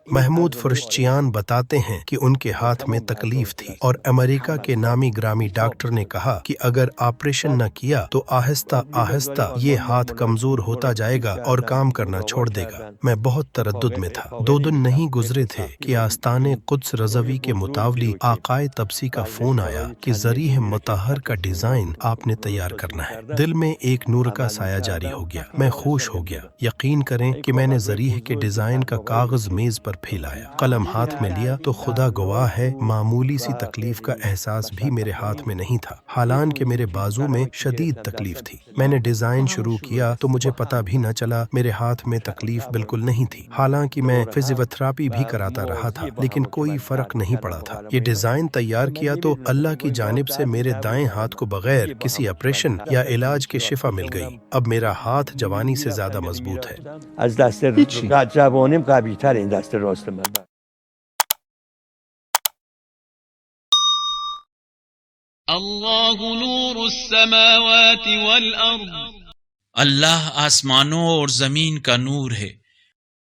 محمود فرشچیان بتاتے ہیں کہ ان کے ہاتھ میں تکلیف تھی اور امریکہ کے نامی گرامی ڈاکٹر نے کہا کہ اگر آپریشن نہ کیا تو آہستہ آہستہ یہ ہاتھ کمزور ہوتا جائے گا اور کام کرنا چھوڑ دے گا۔ میں بہت تردد میں تھا۔ 2 دن نہیں گزرے تھے کہ آستانِ قدس رضوی کے متاولی آقائے تبسی کا فون آیا کہ ذریح مطہر کا ڈیزائن آپ نے تیار کرنا ہے۔ دل میں ایک نور کا سایہ جاری ہو گیا۔ میں خوش ہو گیا۔ یقین کریں کہ میں نے ذریح کے ڈیزائن کا کاغذ میز پر پھیلایا، قلم ہاتھ میں لیا تو خدا گواہ ہے معمولی سی تکلیف کا احساس بھی میرے ہاتھ میں نہیں تھا، حالانکہ میرے بازو میں شدید تکلیف تھی۔ میں نے ڈیزائن شروع کیا تو مجھے پتہ بھی نہ چلا میرے ہاتھ میں تکلیف بالکل نہیں تھی، حالانکہ میں فزیوتھراپی بھی کراتا رہا تھا لیکن کوئی فرق نہیں پڑا تھا۔ یہ ڈیزائن تیار کیا تو اللہ کی جانب سے میرے دائیں ہاتھ کو بغیر کسی آپریشن یا علاج کے شفا مل گئی۔ اب میرا ہاتھ جوانی سے زیادہ مضبوط ہے۔ از دست جوانیم قوی تر این دست راست من. اللہ نور السماوات والارض، اللہ آسمانوں اور زمین کا نور ہے۔